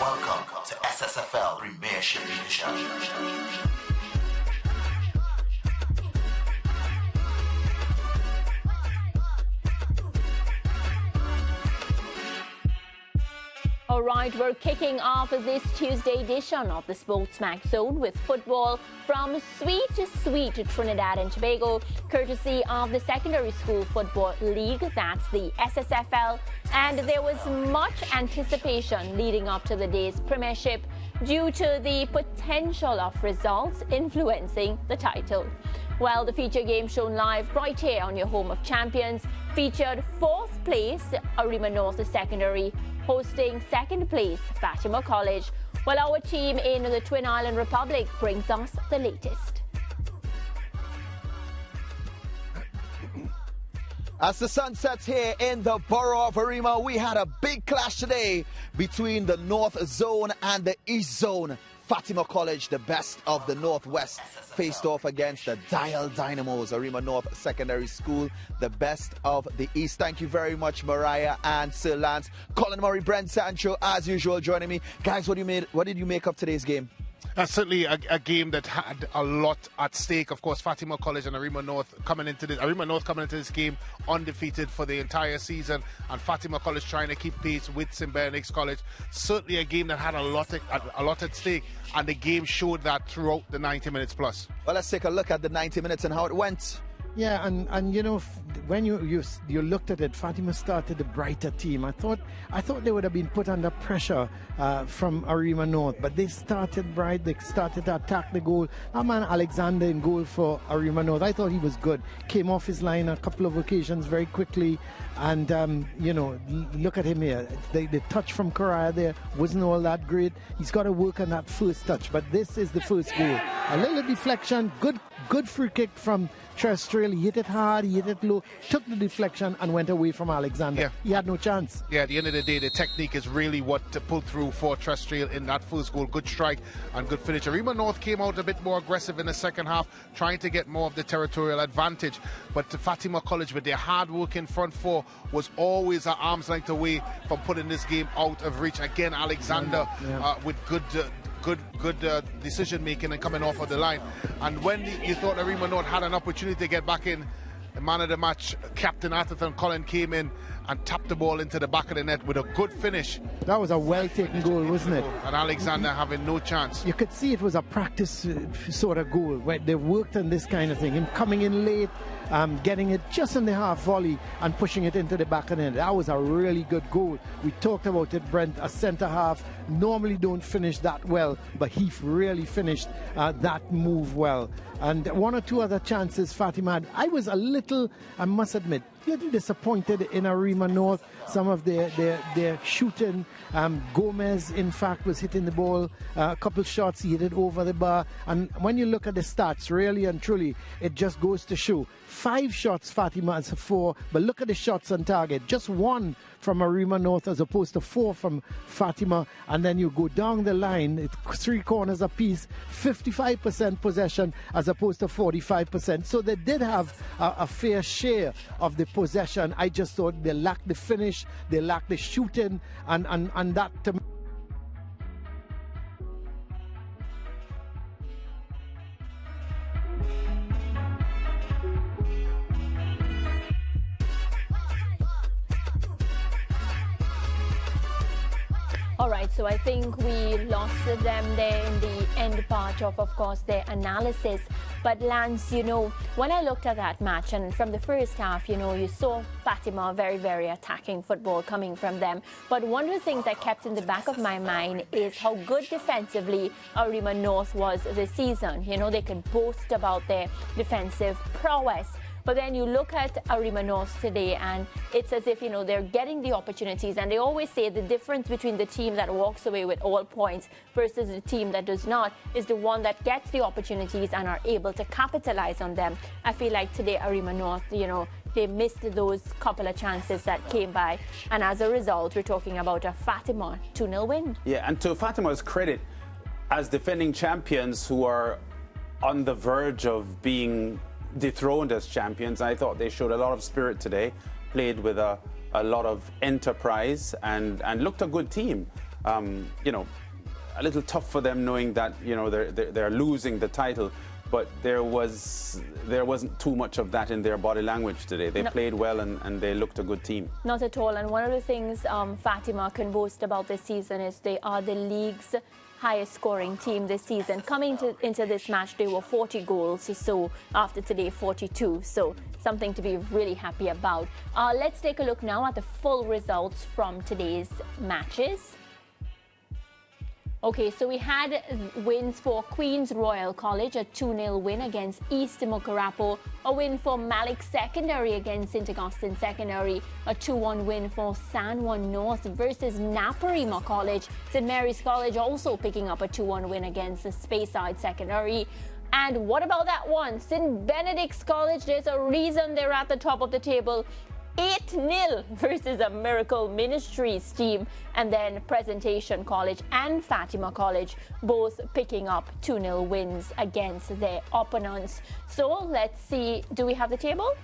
Welcome to SSFL Premiership Division. All right, we're kicking off this Tuesday edition of the SportsMax Zone with football from sweet to sweet to Trinidad and Tobago, courtesy of the Secondary School Football League, that's the SSFL. And there was much anticipation leading up to the day's premiership due to the potential of results influencing the title. Well, the feature game shown live right here on your home of champions featured 4th place Arima North Secondary hosting 2nd place Fatima College, while our team in the Twin Island Republic brings us the latest. As the sun sets here in the borough of Arima, we had a big clash today between the North Zone and the East Zone. Fatima College, the best of the Northwest, faced off against the Dial Dynamos. Arima North Secondary School, the best of the East. Thank you very much, Mariah and Sir Lance. Colin Murray, Brent Sancho, as usual, joining me. Guys, what did you make of today's game? Certainly a game that had a lot at stake. Of course, Fatima College and Arima North coming into this game undefeated for the entire season, and Fatima College trying to keep pace with St. Benedict's College. Certainly a game that had a lot at stake, and the game showed that throughout the 90 minutes plus. Well, let's take a look at the 90 minutes and how it went. Yeah, and you know, when you looked at it, Fatima started a brighter team. I thought they would have been put under pressure from Arima North, but they started bright. They started to attack the goal. Our man Alexander in goal for Arima North, I thought he was good. Came off his line a couple of occasions very quickly, and you know, look at him here. The touch from Koraya there wasn't all that great. He's got to work on that first touch, but this is the first goal. A little deflection, good free kick from Terrestrial. He hit it hard, he hit it low, took the deflection and went away from Alexander. Yeah. He had no chance. Yeah, at the end of the day, the technique is really what pulled through for Terrestrial in that first goal. Good strike and good finish. Arima North came out a bit more aggressive in the second half, trying to get more of the territorial advantage. But Fatima College, with their hard work in front four, was always an arm's length away from putting this game out of reach. Again, Alexander with good decision making and coming off of the line. And when you thought Arima North had an opportunity to get back in, the man of the match, Captain Atherton Collin, came in and tapped the ball into the back of the net with a good finish. That was a well-taken goal, wasn't it? And Alexander having no chance. You could see it was a practice sort of goal, where they worked on this kind of thing. Him coming in late, getting it just in the half volley and pushing it into the back of the net. That was a really good goal. We talked about it, Brent. A centre half normally don't finish that well, but he really finished that move well. And one or two other chances Fatima had. I was a little, I must admit, little disappointed in Arima North. Some of their shooting. Gomez, in fact, was hitting the ball. A couple shots, he hit it over the bar. And when you look at the stats, really and truly, it just goes to show. 5 shots Fatima has 4, but look at the shots on target. Just 1 from Arima North as opposed to 4 from Fatima. And then you go down the line, it's 3 corners apiece, 55% possession as opposed to 45%. So they did have a fair share of the possession. I just thought they lacked the finish, they lacked the shooting, and that to me. All right, so I think we lost them there in the end part of course, their analysis. But Lance, you know, when I looked at that match, and from the first half, you know, you saw Fatima very, very attacking football coming from them. But one of the things that kept in the back of my mind is how good defensively Arima North was this season. You know, they could boast about their defensive prowess. But then you look at Arima North today, and it's as if, you know, they're getting the opportunities. And they always say the difference between the team that walks away with all points versus the team that does not is the one that gets the opportunities and are able to capitalize on them. I feel like today Arima North, you know, they missed those couple of chances that came by. And as a result, we're talking about a Fatima 2-0 win. Yeah, and to Fatima's credit, as defending champions who are on the verge of being dethroned as champions, I thought they showed a lot of spirit today, played with a lot of enterprise and looked a good team. you know, a little tough for them knowing that, you know, they're losing the title. But there wasn't too much of that in their body language today. They played well and they looked a good team. Not at all. And one of the things Fatima can boast about this season is they are the league's highest scoring team this season. Coming into this match, they were 40 goals. So after today, 42. So something to be really happy about. Let's take a look now at the full results from today's matches. Okay, so we had wins for Queen's Royal College, a 2-0 win against East Mukarapo, a win for Malik Secondary against St. Augustine Secondary, a 2-1 win for San Juan North versus Naparima College. St. Mary's College also picking up a 2-1 win against the Speyside Secondary. And what about that one? St. Benedict's College, there's a reason they're at the top of the table. 8-0 versus a Miracle Ministries team, and then Presentation College and Fatima College both picking up 2-0 wins against their opponents. So let's see, do we have the table?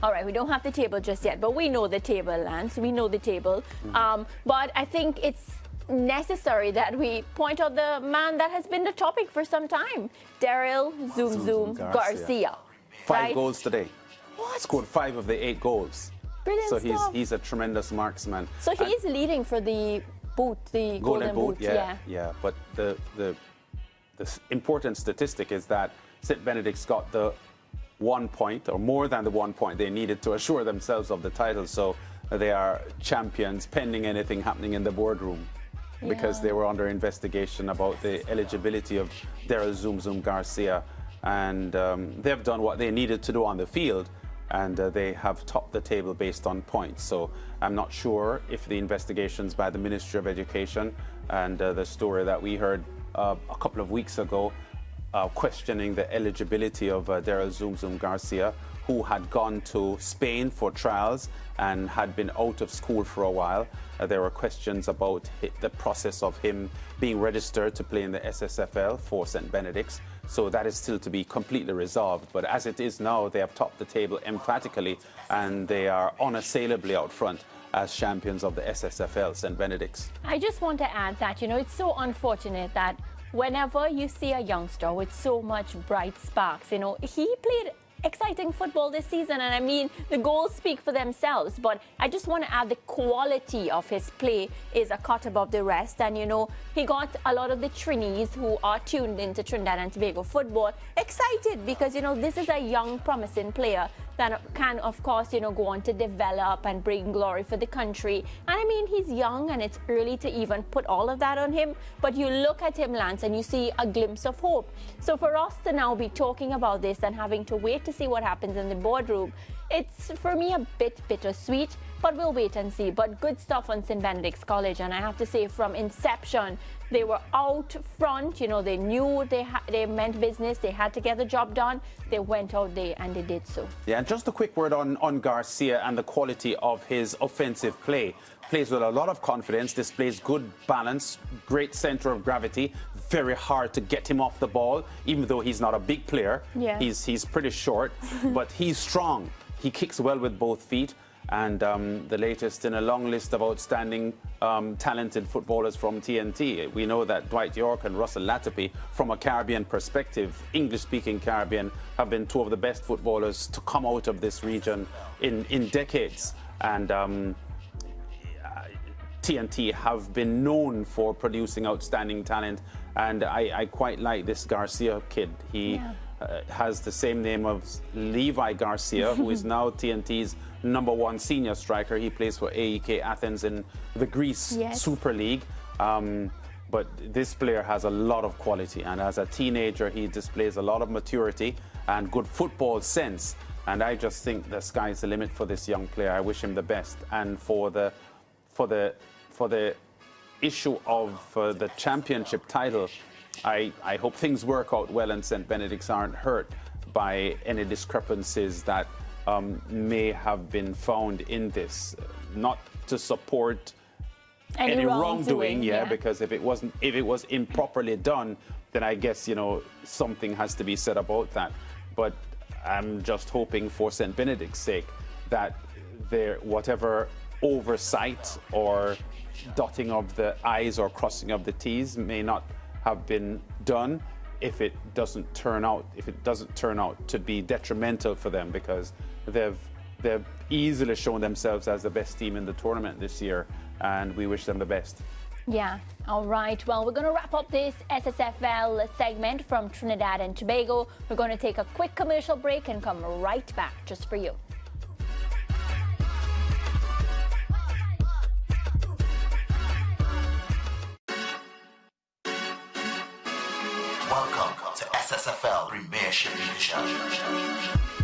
All right, we don't have the table just yet, but we know the table, Lance. We know the table. But I think it's necessary that we point out the man that has been the topic for some time, Daryl Zoom Garcia. 5 goals today. What? Scored 5 of the 8 goals. Brilliant so stuff. he's a tremendous marksman. So he's leading for the boot, the golden boot. Yeah. But the important statistic is that St. Benedict's got the 1 point, or more than the 1 point they needed to assure themselves of the title. So they are champions pending anything happening in the boardroom, because they were under investigation about the eligibility of Daryl Zoom Garcia. And they've done what they needed to do on the field, and they have topped the table based on points. So I'm not sure if the investigations by the Ministry of Education and the story that we heard a couple of weeks ago questioning the eligibility of Daryl Zoom Garcia, who had gone to Spain for trials and had been out of school for a while. There were questions about the process of him being registered to play in the SSFL for St. Benedict's. So that is still to be completely resolved. But as it is now, they have topped the table emphatically, and they are unassailably out front as champions of the SSFL, St. Benedict's. I just want to add that, you know, it's so unfortunate that whenever you see a youngster with so much bright sparks, you know, he played exciting football this season, and I mean the goals speak for themselves, but I just want to add the quality of his play is a cut above the rest. And you know, he got a lot of the Trinis who are tuned into Trinidad and Tobago football excited, because you know, this is a young promising player that can, of course, you know, go on to develop and bring glory for the country. And I mean, he's young and it's early to even put all of that on him, but you look at him, Lance, and you see a glimpse of hope. So for us to now be talking about this and having to wait to see what happens in the boardroom, it's for me a bit bittersweet, but we'll wait and see. But good stuff on St. Benedict's College, and I have to say, from inception, they were out front. You know, they knew they meant business. They had to get the job done. They went out there and they did so. Yeah, and just a quick word on Garcia and the quality of his offensive play. Plays with a lot of confidence, displays good balance, great center of gravity. Very hard to get him off the ball, even though he's not a big player. Yeah. He's pretty short, but he's strong. He kicks well with both feet. And the latest in a long list of outstanding talented footballers from TNT. We know that Dwight York and Russell Latapi, from a Caribbean perspective, English-speaking Caribbean, have been two of the best footballers to come out of this region in decades. And TNT have been known for producing outstanding talent. And I quite like this Garcia kid. He has the same name of Levi Garcia, who is now TNT's #1 senior striker. He plays for AEK Athens in the Greece Super League. But this player has a lot of quality, and as a teenager he displays a lot of maturity and good football sense. And I just think the sky's the limit for this young player. I wish him the best. And for the issue of the championship title, I hope things work out well and St. Benedict's aren't hurt by any discrepancies that may have been found in this. Not to support any wrongdoing, because if it was improperly done, then I guess, you know, something has to be said about that. But I'm just hoping for St. Benedict's sake that whatever oversight or dotting of the I's or crossing of the T's may not have been done if it doesn't turn out to be detrimental for them, because they've easily shown themselves as the best team in the tournament this year, and we wish them the best. Yeah, all right. Well, we're going to wrap up this SSFL segment from Trinidad and Tobago. We're going to take a quick commercial break and come right back just for you. Welcome to SSFL Premiership Division.